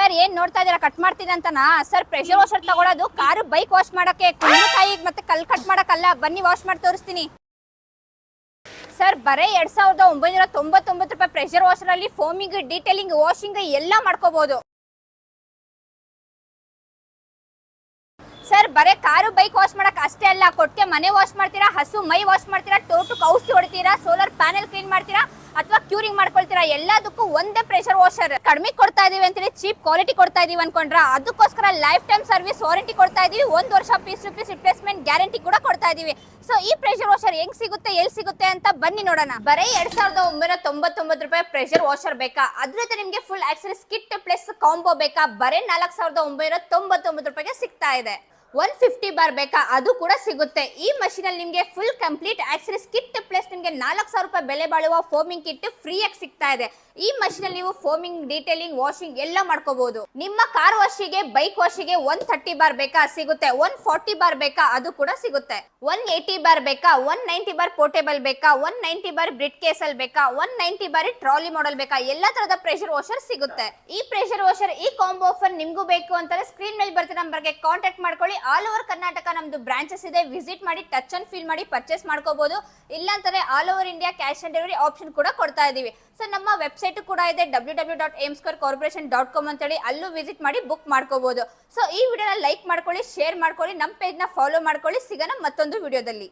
Sir ಏನ್ ನೋಡ್ತಾ ಇದೀರಾ ಕಟ್ ಮಾಡ್ತೀನಿ ಅಂತನಾ? ಸರ್ ಪ್ರೆಷರ್ ವಾಷರ್ ತಗೊಳ್ಳೋದು ಕಾರು ಬೈಕ್ ವಾಶ್ ಮಾಡಕ್ಕೆ, ಕುಂಬಳಕಾಯಿ ಮತ್ತೆ ಕಲ್ ಕಟ್ ಮಾಡಕ್ಕಲ್ಲ. ಬನ್ನಿ ವಾಶ್ ಮಾಡಿ ತೋರಿಸ್ತೀನಿ. ಸರ್ ಬರೇ 2999 ರೂಪಾಯಿ ಪ್ರೆಷರ್ ವಾಷರ್ ಅಲ್ಲಿ ಫೋಮಿಂಗ್, ಡೀಟೇಲಿಂಗ್, ವಾಷಿಂಗ್ ಎಲ್ಲ ಮಾಡ್ಕೋಬಹುದು. ಸರ್ ಬರೇ ಕಾರು ಬೈಕ್ ವಾಶ್ ಮಾಡಕ್ ಅಷ್ಟೇ ಅಲ್ಲ, ಕೊಟ್ಟಿಗೆ ಮನೆ ವಾಶ್ ಮಾಡ್ತೀರಾ, ಹಸು ಮೈ ವಾಶ್ ಮಾಡ್ತೀರಾ, ತೋಟಕ್ಕೆ ಔಷಧಿ ಹೊಡಿತೀರಾ, ಸೋಲಾರ್ ಪ್ಯಾನೆಲ್ ಕ್ಲೀನ್ ಮಾಡ್ತೀರಾ ಅಥವಾ ಕ್ಯೂರಿಂಗ್ ಮಾಡ್ಕೊಳ್ತೀರಾ, ಎಲ್ಲದಕ್ಕೂ ಒಂದೇ ಪ್ರೆಷರ್ ವಾಷರ್. ಕಡಿಮೆ ಕೊಡ್ತಾ ಇದೀವಿ ಅಂತೇಳಿ ಚೀಪ್ ಕ್ವಾಲಿಟಿ ಕೊಡ್ತಾ ಇದೀವಿ ಅನ್ಕೊಂಡ್ರ? ಅದಕ್ಕೋಸ್ಕರ ಲೈಫ್ ಟೈಮ್ ಸರ್ವಿಸ್ ವಾರಂಟಿ ಕೊಡ್ತಾ ಇದೀವಿ. 1 ವರ್ಷ ಪೀಸ್ ರಿಪ್ಲೇಸ್ಮೆಂಟ್ ಗ್ಯಾರಂಟಿ ಕೂಡ ಕೊಡ್ತಾ ಇದೀವಿ. ಸೊ ಈ ಪ್ರೆಷರ್ ವಾಷರ್ ಹೆಂಗ್ ಸಿಗುತ್ತೆ, ಎಲ್ಲಿ ಸಿಗುತ್ತೆ ಅಂತ ಬನ್ನಿ ನೋಡೋಣ. ಬರೀ 2999 ರೂಪಾಯಿ ಪ್ರೆಷರ್ ವಾಷರ್ ಬೇಕಾ? ಅದ್ರ ಜೊತೆ ನಿಮ್ಗೆ full accessories kit plus combo ಬೇಕಾ? ಬರೀ 4999 ರೂಪಾಯಿಗೆ ಸಿಗ್ತಾ ಇದೆ. 150 ಬಾರ್ ಬೇಕಾ? ಅದು ಕೂಡ ಸಿಗುತ್ತೆ. ಈ ಮಷೀನ್ ಅಲ್ಲಿ ನಿಮಗೆ full complete accessories kit plus ನಿಮಗೆ 4000 ರೂಪಾಯಿ ಬೆಲೆ ಬಾಳುವ ಫೋಮಿಂಗ್ ಕಿಟ್ ಫ್ರೀ ಆಗಿ ಸಿಗ್ತಾ ಇದೆ. ಈ ಮಷೀನ್ ಅಲ್ಲಿ ನೀವು ಫೋಮಿಂಗ್, ಡೀಟೇಲಿಂಗ್, ವಾಷಿಂಗ್ ಎಲ್ಲ ಮಾಡ್ಕೋಬಹುದು. ನಿಮ್ಮ ಕಾರ್ ವಾಶಿಗೆ, ಬೈಕ್ ವಾಶಿಗೆ 130 ಬಾರ್ ಬೇಕಾ? ಸಿಗುತ್ತೆ. 140 ಬಾರ್ ಬೇಕಾ? ಅದು ಕೂಡ ಸಿಗುತ್ತೆ. 180 ಬಾರ್ ಬೇಕಾ? 190 ಬಾರ್ ಪೋರ್ಟೇಬಲ್ ಬೇಕಾ? 190 ಬಾರ್ ಬ್ರಿಡ್ ಕೇಸ್ ಅಲ್ಲಿ ಬೇಕಾ? 190 ಬಾರಿ ಟ್ರಾಲಿ ಮಾಡೆಲ್ ಬೇಕಾ? ಎಲ್ಲಾ ತರದ ಪ್ರೆಷರ್ ವಾಷರ್ ಸಿಗುತ್ತೆ. ಈ ಪ್ರೆಷರ್ ವಾಷರ್ ಈ ಕಾಂಬೋ ಆಫರ್ ನಿಮ್ಗೂ ಬೇಕು ಅಂತಂದ್ರೆ ಸ್ಕ್ರೀನ್ ಮೇಲೆ ಬರ್ತಿರೋ ನಂಬರ್ಗೆ ಕಾಂಟ್ಯಾಕ್ಟ್ ಮಾಡ್ಕೊಳ್ಳಿ. ಆಲ್ ಓವರ್ ಕರ್ನಾಟಕ ನಮ್ದು ಬ್ರಾಂಚಸ್ ಇದೆ. ವಿಸಿಟ್ ಮಾಡಿ, ಟಚ್ ಅಂಡ್ ಫೀಲ್ ಮಾಡಿ ಪರ್ಚೇಸ್ ಮಾಡ್ಕೋಬಹುದು. ಇಲ್ಲಾಂತಾರೆ all over India cash on delivery option ಕೂಡ ಕೊಡ್ತಾ ಇದೀವಿ. ಸೊ ನಮ್ಮ ವೆಬ್ಸೈಟ್ ಕೂಡ ಇದೆ www.aimsquarecorporation.com ಅಂತೇಳಿ, ಅಲ್ಲೂ ವಿಸಿಟ್ ಮಾಡಿ ಬುಕ್ ಮಾಡ್ಕೋಬಹುದು. ಸೊ ಈ ವಿಡಿಯೋನ ಲೈಕ್ ಮಾಡ್ಕೊಳ್ಳಿ, ಶೇರ್ ಮಾಡ್ಕೊಳ್ಳಿ, ನಮ್ಮ ಪೇಜ್ ನ ಫಾಲೋ ಮಾಡ್ಕೊಳ್ಳಿ. ಸಿಗೋಣ ಮತ್ತೊಂದು ವಿಡಿಯೋದಲ್ಲಿ.